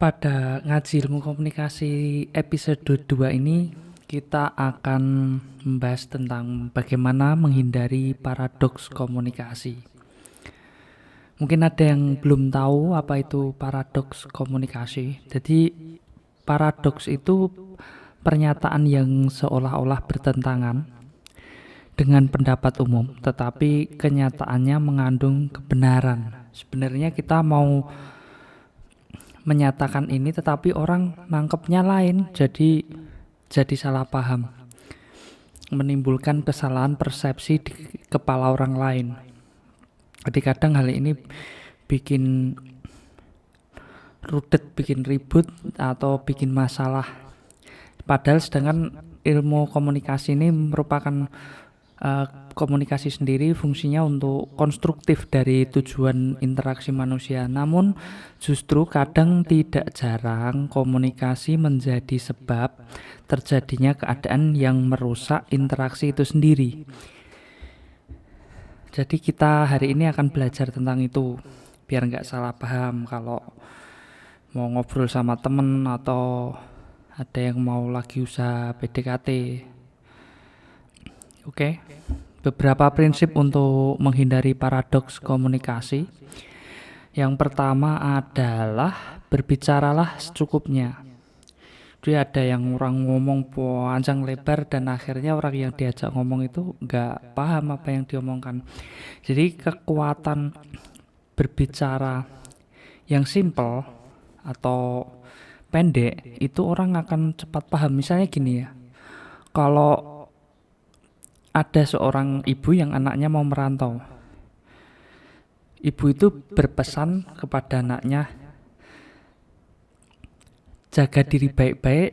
Pada ngaji ilmu komunikasi episode 2 ini kita akan membahas tentang bagaimana menghindari paradoks komunikasi. Mungkin ada yang belum tahu apa itu paradoks komunikasi. Jadi paradoks itu pernyataan yang seolah-olah bertentangan dengan pendapat umum, tetapi kenyataannya mengandung kebenaran. Sebenarnya kita mau menyatakan ini tetapi orang nangkepnya lain, jadi salah paham, menimbulkan kesalahan persepsi di kepala orang lain. Jadi kadang hal ini bikin rudet, bikin ribut atau bikin masalah, padahal sedangkan ilmu komunikasi ini merupakan komunikasi sendiri fungsinya untuk konstruktif dari tujuan interaksi manusia. Namun justru kadang tidak jarang komunikasi menjadi sebab terjadinya keadaan yang merusak interaksi itu sendiri. Jadi kita hari ini akan belajar tentang itu biar nggak salah paham kalau mau ngobrol sama temen atau ada yang mau lagi usaha PDKT. Oke. Beberapa prinsip untuk menghindari paradoks komunikasi. Yang pertama adalah berbicaralah secukupnya. Jadi ada yang orang ngomong panjang lebar dan akhirnya orang yang diajak ngomong itu nggak paham apa yang diomongkan. Jadi kekuatan berbicara yang simple atau pendek itu orang akan cepat paham. Misalnya gini ya, kalau ada seorang ibu yang anaknya mau merantau. Ibu itu berpesan kepada anaknya, jaga diri baik-baik,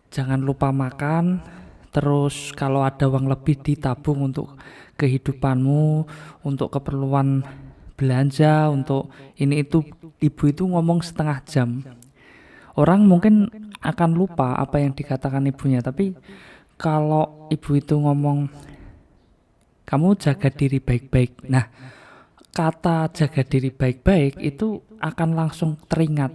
jangan lupa makan, terus kalau ada uang lebih ditabung untuk kehidupanmu, untuk keperluan belanja, untuk ini itu. Ibu itu ngomong setengah jam. Orang mungkin akan lupa apa yang dikatakan ibunya, tapi kalau ibu itu ngomong, kamu jaga diri baik-baik. Nah, kata jaga diri baik-baik itu akan langsung teringat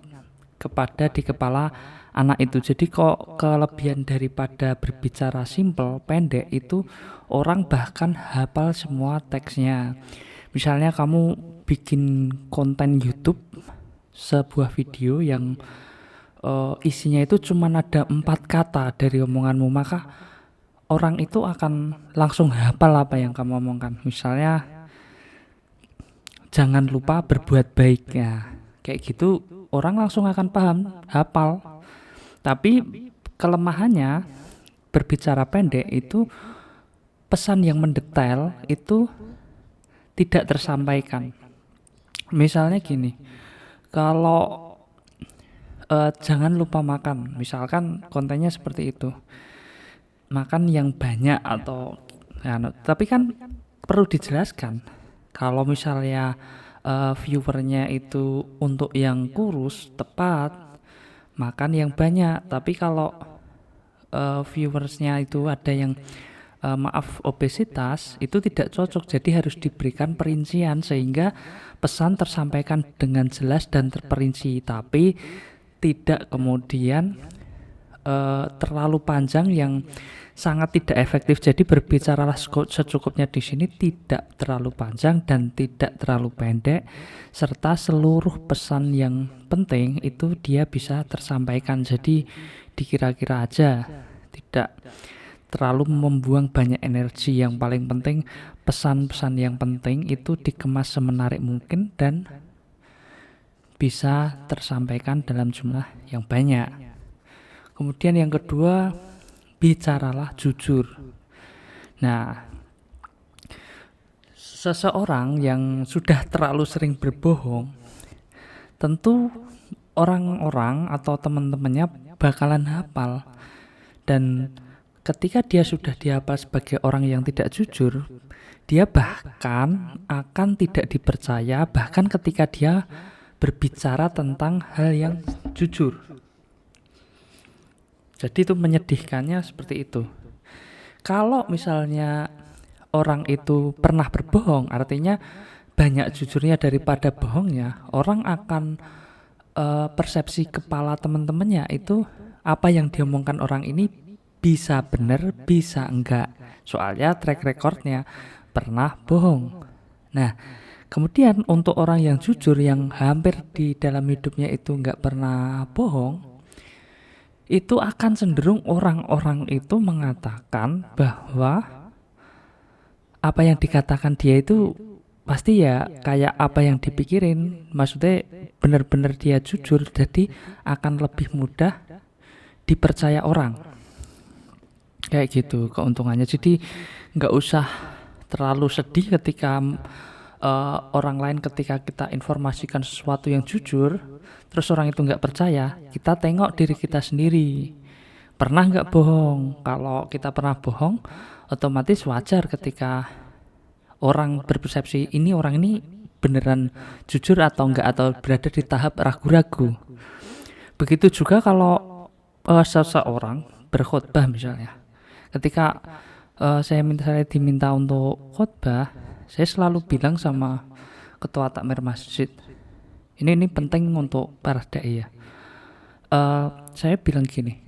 di kepala anak itu. Jadi kok kelebihan daripada berbicara simple, pendek itu orang bahkan hafal semua teksnya. Misalnya kamu bikin konten YouTube, sebuah video yang isinya itu cuma ada 4 kata dari omonganmu, maka orang itu akan langsung hafal apa yang kamu omongkan. Misalnya, jangan lupa berbuat baik ya. Kayak gitu orang langsung akan paham, hafal. Tapi kelemahannya berbicara pendek itu pesan yang mendetail itu tidak tersampaikan. Misalnya gini, kalau jangan lupa makan, misalkan kontennya seperti itu, makan yang banyak atau tapi kan perlu dijelaskan kalau misalnya viewernya itu untuk yang kurus, tepat makan yang banyak. Tapi kalau viewersnya itu ada yang obesitas, itu tidak cocok. Jadi harus diberikan perincian sehingga pesan tersampaikan dengan jelas dan terperinci, tapi tidak kemudian terlalu panjang yang sangat tidak efektif. Jadi berbicaralah secukupnya di sini, tidak terlalu panjang dan tidak terlalu pendek, serta seluruh pesan yang penting itu dia bisa tersampaikan. Jadi dikira-kira aja, tidak terlalu membuang banyak energi. Yang paling penting pesan-pesan yang penting itu dikemas semenarik mungkin dan bisa tersampaikan dalam jumlah yang banyak. Kemudian yang kedua, bicaralah jujur. Nah, seseorang yang sudah terlalu sering berbohong, tentu orang-orang atau teman-temannya bakalan hafal. Dan ketika dia sudah dihafal sebagai orang yang tidak jujur, dia bahkan akan tidak dipercaya, bahkan ketika dia berbicara tentang hal yang jujur. Jadi itu menyedihkannya seperti itu. Kalau misalnya orang itu pernah berbohong, artinya banyak jujurnya daripada bohongnya, orang akan persepsi kepala teman-temannya itu apa yang diomongkan orang ini bisa benar, bisa enggak. Soalnya track recordnya pernah bohong. Nah, kemudian untuk orang yang jujur yang hampir di dalam hidupnya itu enggak pernah bohong, itu akan cenderung orang-orang itu mengatakan bahwa apa yang dikatakan dia itu pasti ya kayak apa yang dipikirin. Maksudnya benar-benar dia jujur, jadi akan lebih mudah dipercaya orang. Kayak gitu keuntungannya. Jadi nggak usah terlalu sedih ketika orang lain ketika kita informasikan sesuatu yang jujur, terus orang itu nggak percaya. Kita tengok diri kita sendiri. Pernah nggak bohong? Kalau kita pernah bohong, otomatis wajar ketika orang berpersepsi ini orang ini beneran jujur atau enggak, atau berada di tahap ragu-ragu. Begitu juga kalau seseorang berkhotbah misalnya. Ketika saya diminta untuk khotbah, saya selalu bilang sama ketua takmir masjid, ini penting untuk para dai ya. Saya bilang gini,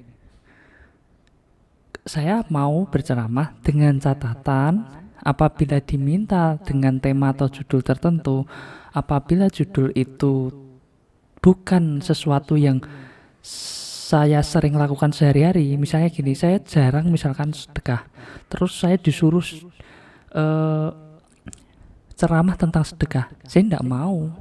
saya mau berceramah dengan catatan apabila diminta dengan tema atau judul tertentu, apabila judul itu bukan sesuatu yang saya sering lakukan sehari-hari, misalnya gini, saya jarang misalkan sedekah, terus saya disuruh ceramah tentang sedekah, saya tidak mau,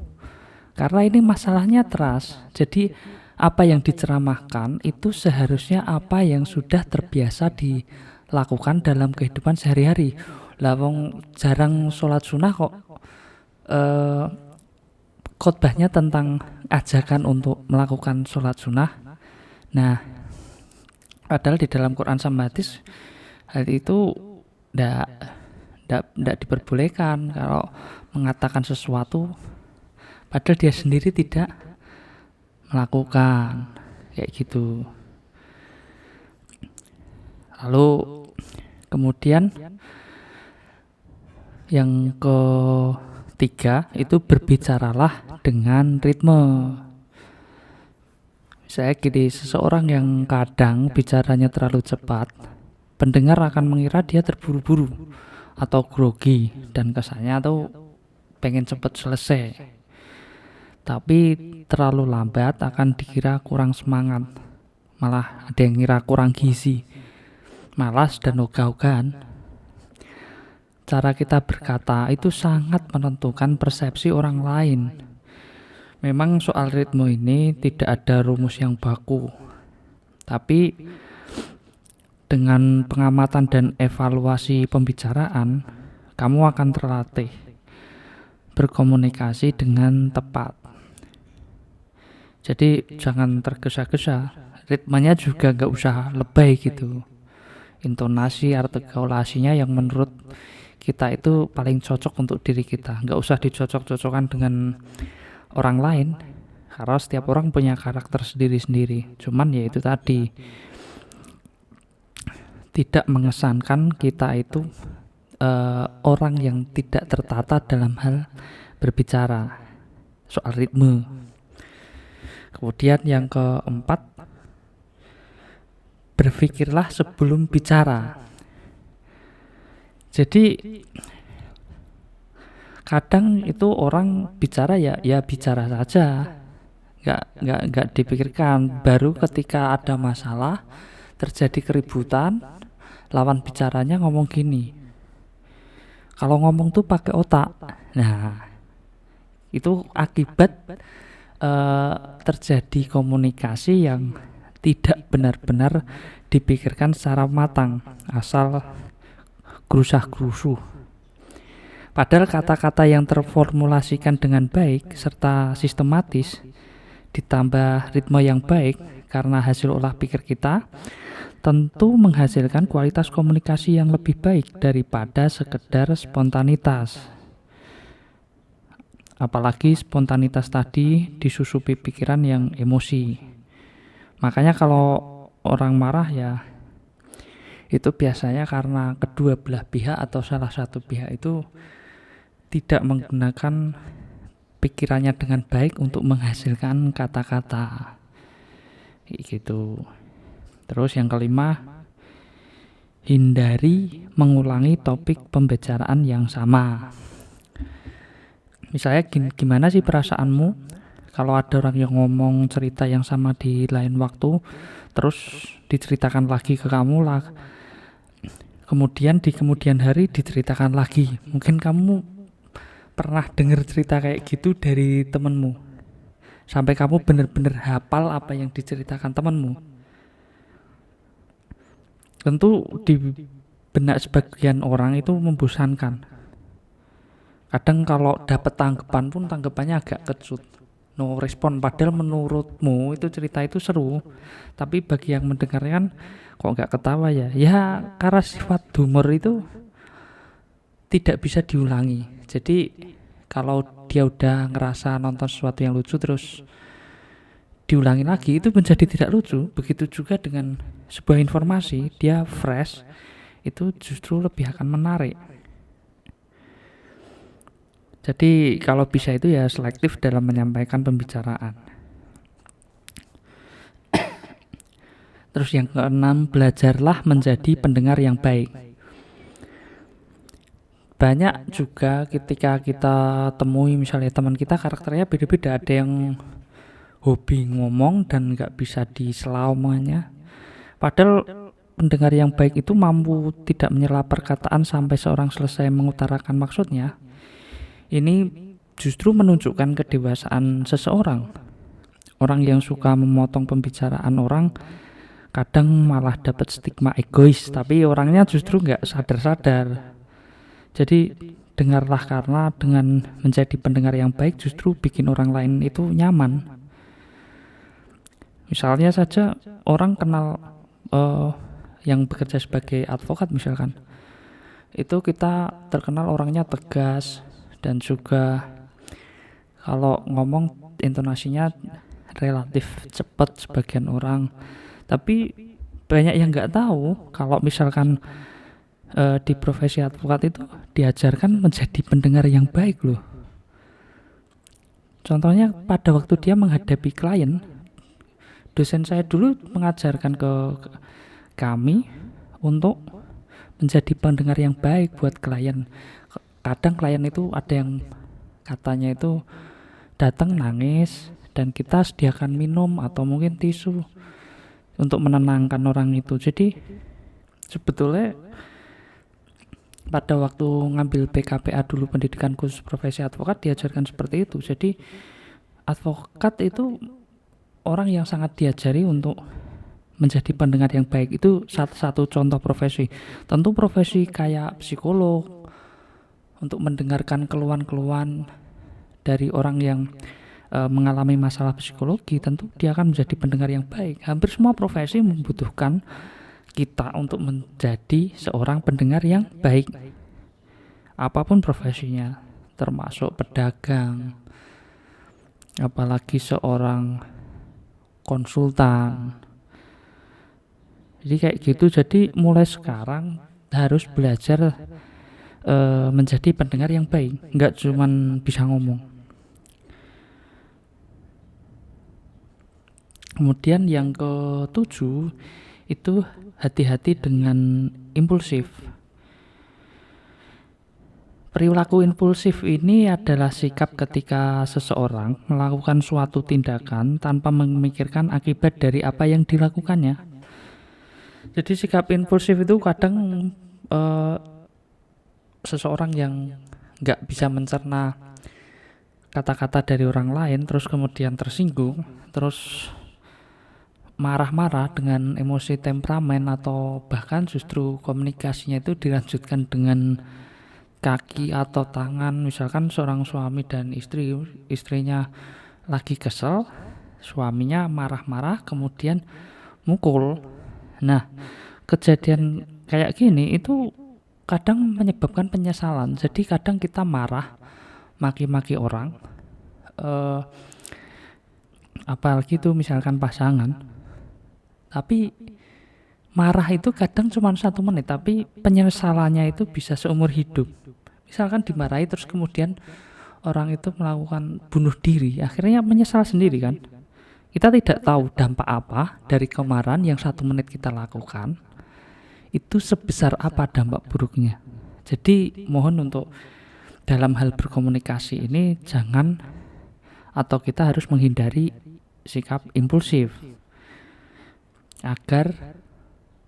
karena ini masalahnya trust. Jadi apa yang diceramahkan itu seharusnya apa yang sudah terbiasa dilakukan dalam kehidupan sehari-hari. Lah wong jarang sholat sunnah kok khotbahnya tentang ajakan untuk melakukan sholat sunnah. Nah, padahal di dalam Quran sama hadis hal itu tidak diperbolehkan. Kalau mengatakan sesuatu padahal dia sendiri tidak melakukan, kayak gitu. Lalu kemudian yang ketiga itu berbicaralah dengan ritme. Saya gini, seseorang yang kadang bicaranya terlalu cepat, pendengar akan mengira dia terburu-buru atau grogi dan kesannya tuh pengen cepat selesai. Tapi terlalu lambat akan dikira kurang semangat, malah ada yang ngira kurang gizi, malas dan ogah-ogahan. Cara kita berkata itu sangat menentukan persepsi orang lain. Memang soal ritme ini tidak ada rumus yang baku, tapi dengan pengamatan dan evaluasi pembicaraan, kamu akan terlatih berkomunikasi dengan tepat. Jadi jangan tergesa-gesa, ritmenya juga gak usah lebay gitu. Intonasi, artikulasinya yang menurut kita itu paling cocok untuk diri kita. Gak usah dicocok-cocokkan dengan orang lain, karena setiap orang punya karakter sendiri-sendiri. Cuman ya itu tadi, tidak mengesankan kita itu orang yang tidak tertata dalam hal berbicara soal ritme. Kemudian yang keempat, berpikirlah sebelum bicara. Jadi kadang itu orang bicara ya bicara saja, nggak dipikirkan. Baru ketika ada masalah, terjadi keributan, lawan bicaranya ngomong gini, kalau ngomong tuh pakai otak. Nah, itu akibat terjadi komunikasi yang tidak benar-benar dipikirkan secara matang, asal gerusah-gerusuh. Padahal kata-kata yang terformulasikan dengan baik serta sistematis ditambah ritme yang baik karena hasil olah pikir kita tentu menghasilkan kualitas komunikasi yang lebih baik daripada sekedar spontanitas. Apalagi spontanitas tadi disusupi pikiran yang emosi. Makanya kalau orang marah ya itu biasanya karena kedua belah pihak atau salah satu pihak itu tidak menggunakan pikirannya dengan baik untuk menghasilkan kata-kata kayak gitu. Terus yang kelima, hindari mengulangi topik pembicaraan yang sama. Misalnya gimana sih perasaanmu kalau ada orang yang ngomong cerita yang sama di lain waktu, terus diceritakan lagi ke kamu lah, kemudian di kemudian hari diceritakan lagi. Mungkin kamu pernah dengar cerita kayak gitu dari temenmu, sampai kamu benar-benar hafal apa yang diceritakan temenmu. Tentu di benak sebagian orang itu membosankan. Kadang kalau dapat tanggapan pun tanggapannya agak kecut, no respon, padahal menurutmu itu cerita itu seru, tapi bagi yang mendengarkan kok nggak ketawa ya karena sifat humor itu tidak bisa diulangi. Jadi kalau dia udah ngerasa nonton sesuatu yang lucu terus diulangi lagi, itu menjadi tidak lucu. Begitu juga dengan sebuah informasi, dia fresh, itu justru lebih akan menarik. Jadi kalau bisa itu ya selektif dalam menyampaikan pembicaraan. Terus yang keenam, belajarlah menjadi pendengar yang baik. Banyak juga ketika kita temui misalnya teman kita karakternya beda-beda, ada yang hobi ngomong dan gak bisa disela omongannya. Padahal pendengar yang baik itu mampu tidak menyela perkataan sampai seorang selesai mengutarakan maksudnya. Ini justru menunjukkan kedewasaan seseorang. Orang yang suka memotong pembicaraan orang kadang malah dapat stigma egois, tapi orangnya justru gak sadar-sadar. Jadi dengarlah, karena dengan menjadi pendengar yang baik justru bikin orang lain itu nyaman. Misalnya saja orang kenal yang bekerja sebagai advokat misalkan, itu kita terkenal orangnya tegas, dan juga kalau ngomong intonasinya relatif cepat sebagian orang. Tapi banyak yang nggak tahu kalau misalkan di profesi advokat itu diajarkan menjadi pendengar yang baik loh. Contohnya pada waktu dia menghadapi klien, dosen saya dulu mengajarkan ke kami untuk menjadi pendengar yang baik buat klien. Kadang klien itu ada yang katanya itu datang nangis dan kita sediakan minum atau mungkin tisu untuk menenangkan orang itu. Jadi sebetulnya pada waktu ngambil PKPA dulu, pendidikan khusus profesi advokat, diajarkan seperti itu. Jadi advokat itu orang yang sangat diajari untuk menjadi pendengar yang baik. Itu satu contoh profesi. Tentu profesi kayak psikolog, untuk mendengarkan keluhan-keluhan dari orang yang mengalami masalah psikologi, tentu dia akan menjadi pendengar yang baik. Hampir semua profesi membutuhkan kita untuk menjadi seorang pendengar yang baik, apapun profesinya, termasuk pedagang, apalagi seorang konsultan. Jadi kayak gitu. Jadi mulai sekarang harus belajar menjadi pendengar yang baik, nggak cuman bisa ngomong. Kemudian yang ke-7 itu hati-hati dengan impulsif. Perilaku impulsif ini adalah sikap ketika seseorang melakukan suatu tindakan tanpa memikirkan akibat dari apa yang dilakukannya. Jadi sikap impulsif itu kadang seseorang yang nggak bisa mencerna kata-kata dari orang lain, terus kemudian tersinggung, terus marah-marah dengan emosi temperamen, atau bahkan justru komunikasinya itu dilanjutkan dengan kaki atau tangan. Misalkan seorang suami dan istrinya lagi kesel, suaminya marah-marah kemudian mukul. Nah, kejadian kayak gini itu kadang menyebabkan penyesalan. Jadi kadang kita marah, maki-maki orang, apalagi itu misalkan pasangan, tapi marah itu kadang cuma 1 menit, tapi penyesalannya itu bisa seumur hidup. Misalkan dimarahi terus kemudian orang itu melakukan bunuh diri, akhirnya menyesal sendiri kan. Kita tidak tahu dampak apa dari kemarahan yang 1 menit kita lakukan, itu sebesar apa dampak buruknya. Jadi mohon untuk dalam hal berkomunikasi ini jangan, atau kita harus menghindari sikap impulsif, agar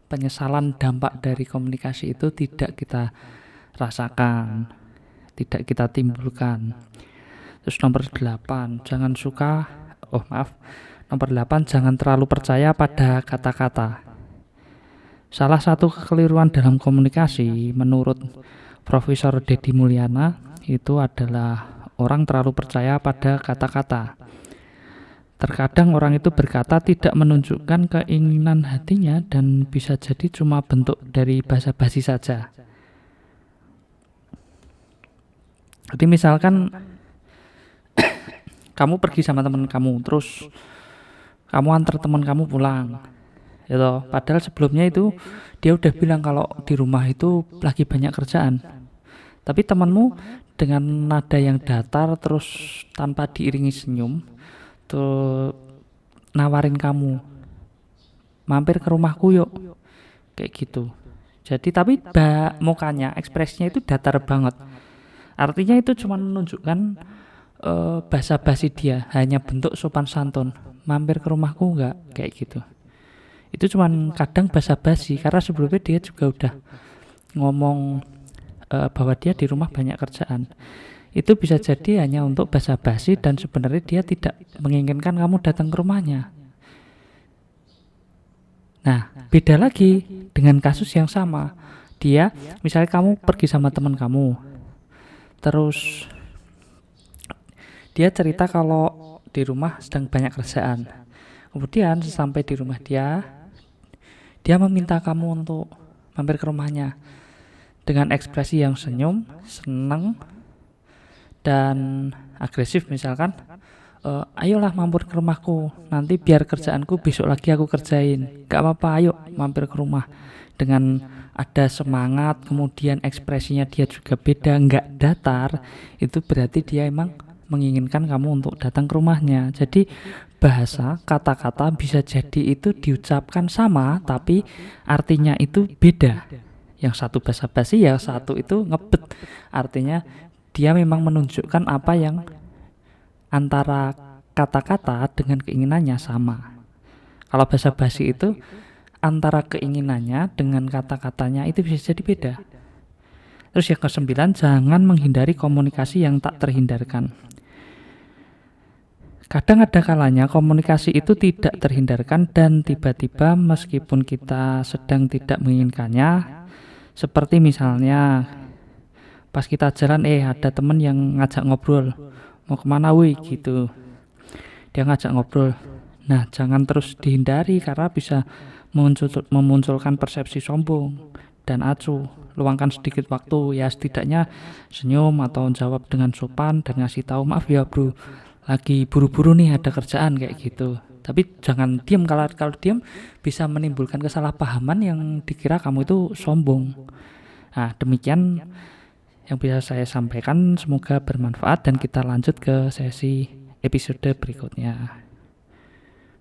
penyesalan dampak dari komunikasi itu tidak kita rasakan, tidak kita timbulkan. Terus nomor 8, jangan terlalu percaya pada kata-kata. Salah satu kekeliruan dalam komunikasi menurut Profesor Deddy Mulyana itu adalah orang terlalu percaya pada kata-kata. Terkadang orang itu berkata tidak menunjukkan keinginan hatinya dan bisa jadi cuma bentuk dari basa-basi saja. Jadi misalkan kamu pergi sama teman kamu, terus kamu antar teman kamu pulang, gitu. Padahal sebelumnya itu dia udah bilang kalau di rumah itu lagi banyak kerjaan. Tapi temanmu dengan nada yang datar terus tanpa diiringi senyum tuh nawarin kamu, mampir ke rumahku yuk, kayak gitu. Jadi tapi mukanya, ekspresinya itu datar banget. Artinya itu cuma menunjukkan basa-basi dia, hanya bentuk sopan santun. Mampir ke rumahku enggak, kayak gitu. Itu cuma kadang basa-basi karena sebelumnya dia juga udah ngomong bahwa dia di rumah banyak kerjaan. Itu bisa jadi hanya untuk basa-basi dan sebenarnya dia tidak menginginkan kamu datang ke rumahnya. Nah, beda lagi dengan kasus yang sama. Dia, misalnya kamu pergi sama teman kamu, terus dia cerita kalau di rumah sedang banyak kerjaan. Kemudian sampai di rumah dia meminta kamu untuk mampir ke rumahnya dengan ekspresi yang senyum, senang, dan agresif misalkan. Ayolah mampir ke rumahku, nanti biar kerjaanku besok lagi aku kerjain. Gak apa-apa, ayo mampir ke rumah. Dengan ada semangat, kemudian ekspresinya dia juga beda, gak datar. Itu berarti dia emang menginginkan kamu untuk datang ke rumahnya. Jadi bahasa, kata-kata bisa jadi itu diucapkan sama, tapi artinya itu beda. Yang satu basa-basi, yang satu itu ngebet. Artinya dia memang menunjukkan apa yang antara kata-kata dengan keinginannya sama. Kalau basa-basi itu antara keinginannya dengan kata-katanya itu bisa jadi beda. Terus yang ke-9, jangan menghindari komunikasi yang tak terhindarkan. Kadang ada kalanya komunikasi itu tidak terhindarkan dan tiba-tiba meskipun kita sedang tidak menginginkannya. Seperti misalnya pas kita jalan ada temen yang ngajak ngobrol, mau kemana wih gitu, dia ngajak ngobrol. Nah, jangan terus dihindari karena bisa memunculkan persepsi sombong dan acuh. Luangkan sedikit waktu, ya setidaknya senyum atau jawab dengan sopan dan ngasih tahu, maaf ya bro, lagi buru-buru nih ada kerjaan, kayak gitu. Tapi jangan diam. Kalau diam bisa menimbulkan kesalahpahaman yang dikira kamu itu sombong. Nah, demikian yang bisa saya sampaikan, semoga bermanfaat dan kita lanjut ke sesi episode berikutnya.